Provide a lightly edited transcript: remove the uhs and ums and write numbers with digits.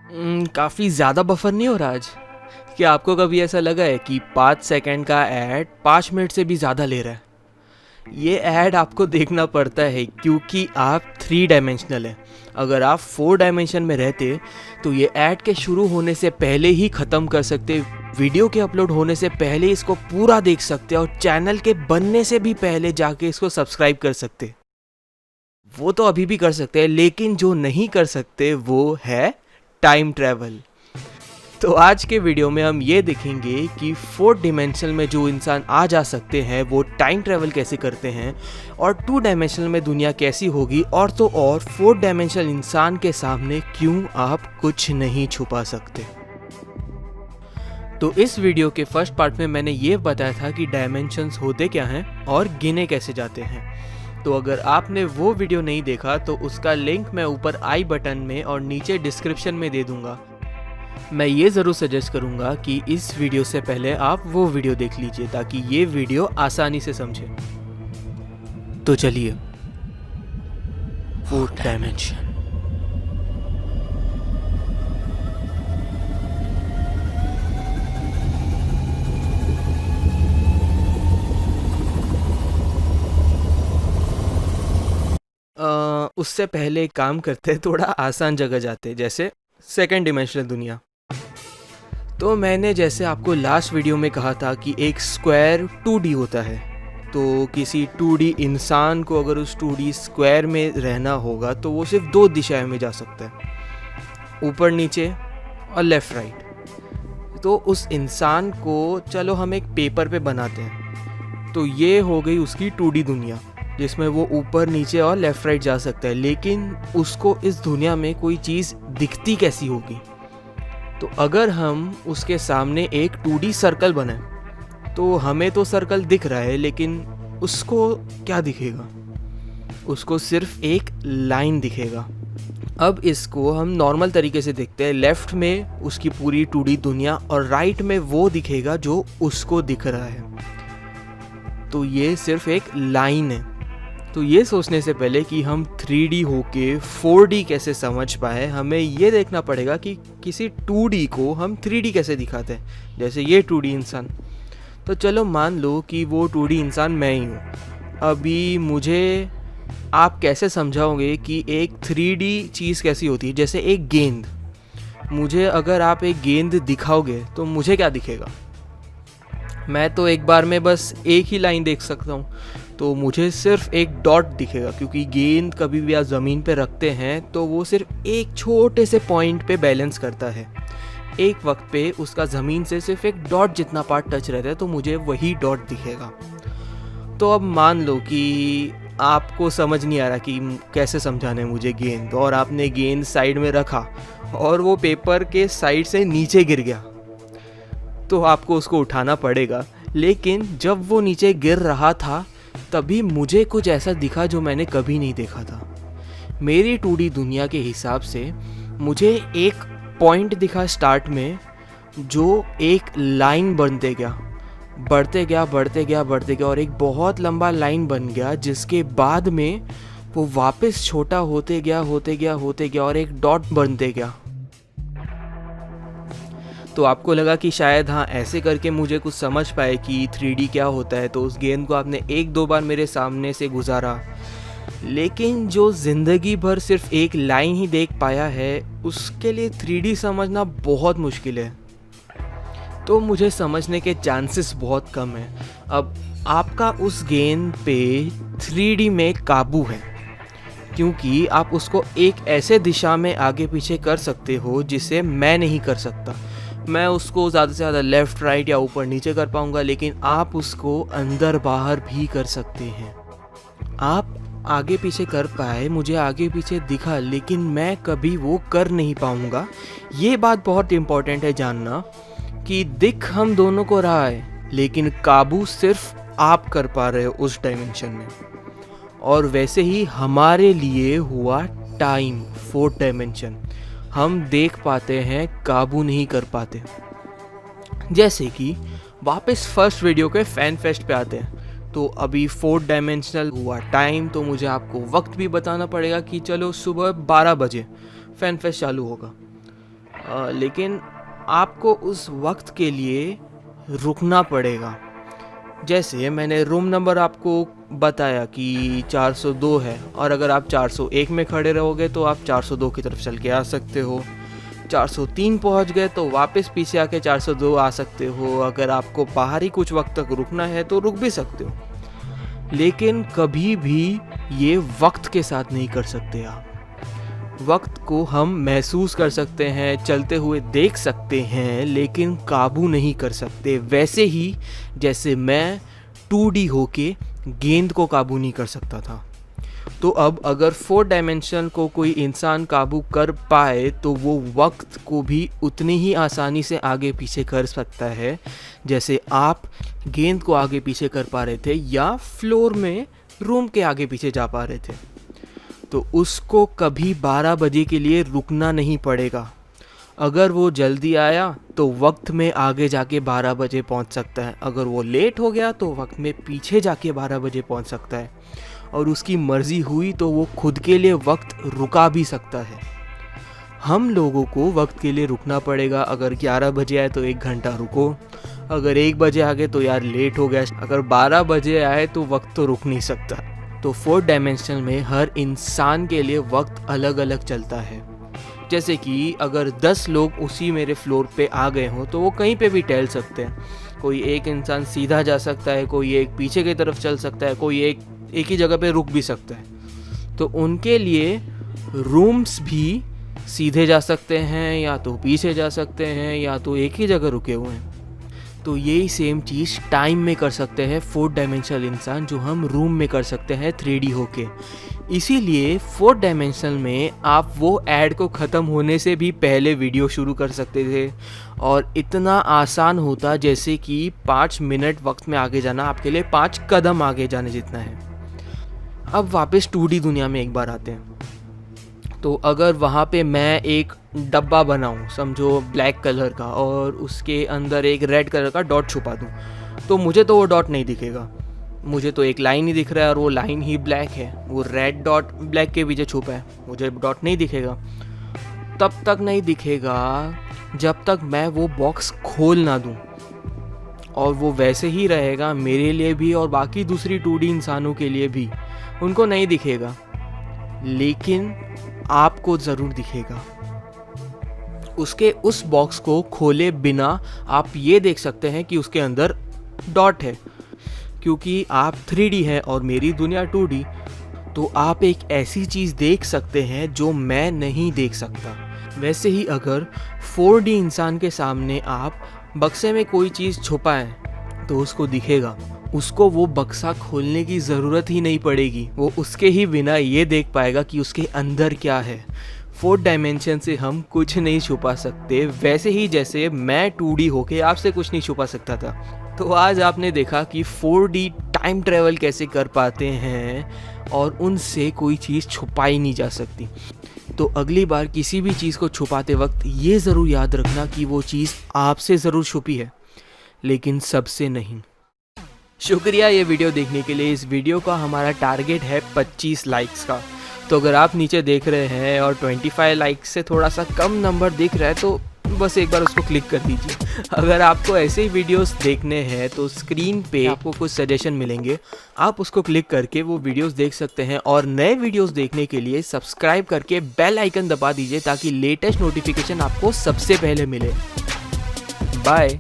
काफ़ी ज़्यादा बफर नहीं हो रहा आज? क्या आपको कभी ऐसा लगा है कि 5 सेकंड का ऐड 5 मिनट से भी ज़्यादा ले रहा है? ये ऐड आपको देखना पड़ता है क्योंकि आप 3 डायमेंशनल हैं। अगर आप 4 डायमेंशन में रहते तो ये ऐड के शुरू होने से पहले ही ख़त्म कर सकते, वीडियो के अपलोड होने से पहले इसको पूरा देख सकते और चैनल के बनने से भी पहले जाके इसको सब्सक्राइब कर सकते। वो तो अभी भी कर सकते हैं, लेकिन जो नहीं कर सकते वो है टाइम ट्रैवल। तो आज के वीडियो में हम ये देखेंगे कि 4th डायमेंशन में जो इंसान आ जा सकते हैं वो टाइम ट्रैवल कैसे करते हैं, और 2 डायमेंशन में दुनिया कैसी होगी, और तो और 4th डायमेंशन इंसान के सामने क्यों आप कुछ नहीं छुपा सकते। तो इस वीडियो के फर्स्ट पार्ट में मैंने ये बताया था कि डायमेंशंस होते क्या हैं और गिने कैसे जाते हैं। तो अगर आपने वो वीडियो नहीं देखा तो उसका लिंक मैं ऊपर आई बटन में और नीचे डिस्क्रिप्शन में दे दूंगा। मैं ये ज़रूर सजेस्ट करूंगा कि इस वीडियो से पहले आप वो वीडियो देख लीजिए ताकि ये वीडियो आसानी से समझे। तो चलिए, 4th डायमेंशन। उससे पहले एक काम करते हैं, थोड़ा आसान जगह जाते हैं, जैसे 2nd डिमेंशनल दुनिया। तो मैंने जैसे आपको लास्ट वीडियो में कहा था कि एक स्क्वायर 2D होता है, तो किसी 2D इंसान को अगर उस 2D स्क्वायर में रहना होगा तो वो सिर्फ 2 दिशाओं में जा सकता है, ऊपर नीचे और लेफ़्ट राइट। तो उस इंसान को चलो हम एक पेपर पे बनाते हैं, तो ये हो गई उसकी 2D दुनिया जिसमें वो ऊपर नीचे और लेफ़्ट राइट जा सकता है। लेकिन उसको इस दुनिया में कोई चीज़ दिखती कैसी होगी? तो अगर हम उसके सामने एक 2D सर्कल बनाए तो हमें तो सर्कल दिख रहा है, लेकिन उसको क्या दिखेगा? उसको सिर्फ एक लाइन दिखेगा। अब इसको हम नॉर्मल तरीके से देखते हैं, लेफ़्ट में उसकी पूरी 2D दुनिया और राइट में वो दिखेगा जो उसको दिख रहा है। तो ये सिर्फ एक लाइन है। तो ये सोचने से पहले कि हम 3D होके 4D कैसे समझ पाए, हमें ये देखना पड़ेगा कि किसी 2D को हम 3D कैसे दिखाते हैं। जैसे ये 2D इंसान, तो चलो मान लो कि वो 2D इंसान मैं ही हूँ। अभी मुझे आप कैसे समझाओगे कि एक 3D चीज़ कैसी होती है? जैसे एक गेंद, मुझे अगर आप एक गेंद दिखाओगे तो मुझे क्या दिखेगा? मैं तो एक बार में बस एक ही लाइन देख सकता हूँ, तो मुझे सिर्फ एक डॉट दिखेगा, क्योंकि गेंद कभी भी आप ज़मीन पे रखते हैं तो वो सिर्फ एक छोटे से पॉइंट पे बैलेंस करता है। एक वक्त पे उसका ज़मीन से सिर्फ एक डॉट जितना पार्ट टच रहता है, तो मुझे वही डॉट दिखेगा। तो अब मान लो कि आपको समझ नहीं आ रहा कि कैसे समझाना है मुझे गेंद, और आपने गेंद साइड में रखा और वो पेपर के साइड से नीचे गिर गया, तो आपको उसको उठाना पड़ेगा। लेकिन जब वो नीचे गिर रहा था तभी मुझे कुछ ऐसा दिखा जो मैंने कभी नहीं देखा था। मेरी 2D दुनिया के हिसाब से मुझे एक पॉइंट दिखा स्टार्ट में, जो एक लाइन बनते गया, बढ़ते गया बढ़ते गया बढ़ते गया और एक बहुत लंबा लाइन बन गया, जिसके बाद में वो वापस छोटा होते गया होते गया होते गया और एक डॉट बनते गया। तो आपको लगा कि शायद हाँ ऐसे करके मुझे कुछ समझ पाए कि 3D क्या होता है, तो उस गेंद को आपने 1-2 बार मेरे सामने से गुजारा। लेकिन जो ज़िंदगी भर सिर्फ एक लाइन ही देख पाया है, उसके लिए 3D समझना बहुत मुश्किल है। तो मुझे समझने के चांसेस बहुत कम हैं। अब आपका उस गेंद पे 3D में काबू है, क्योंकि आप उसको एक ऐसे दिशा में आगे पीछे कर सकते हो जिसे मैं नहीं कर सकता। मैं उसको ज़्यादा से ज़्यादा लेफ़्ट राइट या ऊपर नीचे कर पाऊँगा, लेकिन आप उसको अंदर बाहर भी कर सकते हैं। आप आगे पीछे कर पाए, मुझे आगे पीछे दिखा, लेकिन मैं कभी वो कर नहीं पाऊँगा। ये बात बहुत इम्पॉर्टेंट है जानना कि दिख हम दोनों को रहा है, लेकिन काबू सिर्फ आप कर पा रहे हो उस डायमेंशन में। और वैसे ही हमारे लिए हुआ टाइम, 4th डायमेंशन। हम देख पाते हैं, काबू नहीं कर पाते। जैसे कि वापस फर्स्ट वीडियो के फैन फेस्ट पे आते हैं, तो अभी 4th डायमेंशनल हुआ टाइम, तो मुझे आपको वक्त भी बताना पड़ेगा कि चलो सुबह 12 बजे फैन फेस्ट चालू होगा। लेकिन आपको उस वक्त के लिए रुकना पड़ेगा। जैसे मैंने रूम नंबर आपको बताया कि 402 है, और अगर आप 401 में खड़े रहोगे तो आप 402 की तरफ चल के आ सकते हो। 403 पहुंच गए तो वापस पीछे आके 402 आ सकते हो। अगर आपको बाहर ही कुछ वक्त तक रुकना है तो रुक भी सकते हो, लेकिन कभी भी ये वक्त के साथ नहीं कर सकते आप। वक्त को हम महसूस कर सकते हैं, चलते हुए देख सकते हैं, लेकिन काबू नहीं कर सकते। वैसे ही जैसे मैं 2D होके गेंद को काबू नहीं कर सकता था। तो अब अगर 4 डायमेंशन को कोई इंसान काबू कर पाए तो वो वक्त को भी उतनी ही आसानी से आगे पीछे कर सकता है जैसे आप गेंद को आगे पीछे कर पा रहे थे या फ्लोर में रूम के आगे पीछे जा पा रहे थे। तो उसको कभी 12 बजे के लिए रुकना नहीं पड़ेगा। अगर वो जल्दी आया तो वक्त में आगे जाके 12 बजे पहुंच सकता है, अगर वो लेट हो गया तो वक्त में पीछे जाके 12 बजे पहुंच सकता है, और उसकी मर्ज़ी हुई तो वो खुद के लिए वक्त रुका भी सकता है। हम लोगों को वक्त के लिए रुकना पड़ेगा। अगर 11 बजे आए तो 1 घंटा रुको, अगर 1 बजे आ गए तो यार लेट हो गया, अगर 12 बजे आए तो वक्त तो रुक नहीं सकता। तो 4 डायमेंशन में हर इंसान के लिए वक्त अलग अलग चलता है। जैसे कि अगर 10 लोग उसी मेरे फ्लोर पे आ गए हों तो वो कहीं पे भी टहल सकते हैं। कोई एक इंसान सीधा जा सकता है, कोई एक पीछे की तरफ चल सकता है, कोई एक ही जगह पे रुक भी सकता है। तो उनके लिए रूम्स भी सीधे जा सकते हैं, या तो पीछे जा सकते हैं, या तो एक ही जगह रुके हुए हैं। तो यही सेम चीज़ टाइम में कर सकते हैं 4 डायमेंशनल इंसान, जो हम रूम में कर सकते हैं 3D होके। इसीलिए 4 डायमेंशनल में आप वो ऐड को ख़त्म होने से भी पहले वीडियो शुरू कर सकते थे, और इतना आसान होता जैसे कि 5 मिनट वक्त में आगे जाना आपके लिए 5 कदम आगे जाने जितना है। अब वापस 2D दुनिया में एक बार आते हैं। तो अगर वहाँ पे मैं एक डब्बा बनाऊँ, समझो ब्लैक कलर का, और उसके अंदर एक रेड कलर का डॉट छुपा दूँ, तो मुझे तो वो डॉट नहीं दिखेगा। मुझे तो एक लाइन ही दिख रहा है, और वो लाइन ही ब्लैक है। वो रेड डॉट ब्लैक के पीछे छुपा है, मुझे डॉट नहीं दिखेगा। तब तक नहीं दिखेगा जब तक मैं वो बॉक्स खोल ना दूँ, और वो वैसे ही रहेगा मेरे लिए भी और बाकी दूसरी 2D इंसानों के लिए भी। उनको नहीं दिखेगा, लेकिन आपको ज़रूर दिखेगा। उसके उस बॉक्स को खोले बिना आप ये देख सकते हैं कि उसके अंदर डॉट है। क्योंकि आप 3D हैं और मेरी दुनिया 2D, तो आप एक ऐसी चीज़ देख सकते हैं जो मैं नहीं देख सकता। वैसे ही अगर 4D इंसान के सामने आप बक्से में कोई चीज़ छुपाएं तो उसको दिखेगा। उसको वो बक्सा खोलने की ज़रूरत ही नहीं पड़ेगी, वो उसके ही बिना ये देख पाएगा कि उसके अंदर क्या है। 4 डायमेंशन से हम कुछ नहीं छुपा सकते, वैसे ही जैसे मैं 2D होके आपसे कुछ नहीं छुपा सकता था। तो आज आपने देखा कि 4D टाइम ट्रेवल कैसे कर पाते हैं, और उनसे कोई चीज़ छुपाई नहीं जा सकती। तो अगली बार किसी भी चीज़ को छुपाते वक्त ये ज़रूर याद रखना कि वो चीज़ आपसे ज़रूर छुपी है, लेकिन सबसे नहीं। शुक्रिया ये वीडियो देखने के लिए। इस वीडियो का हमारा टारगेट है 25 लाइक्स का। तो अगर आप नीचे देख रहे हैं और 25 लाइक्स से थोड़ा सा कम नंबर दिख रहा है तो बस एक बार उसको क्लिक कर दीजिए। अगर आपको ऐसे ही वीडियोस देखने हैं तो स्क्रीन पे आपको कुछ सजेशन मिलेंगे, आप उसको क्लिक करके वो वीडियोस देख सकते हैं। और नए वीडियोस देखने के लिए सब्सक्राइब करके बेल आइकन दबा दीजिए ताकि लेटेस्ट नोटिफिकेशन आपको सबसे पहले मिले। बाय।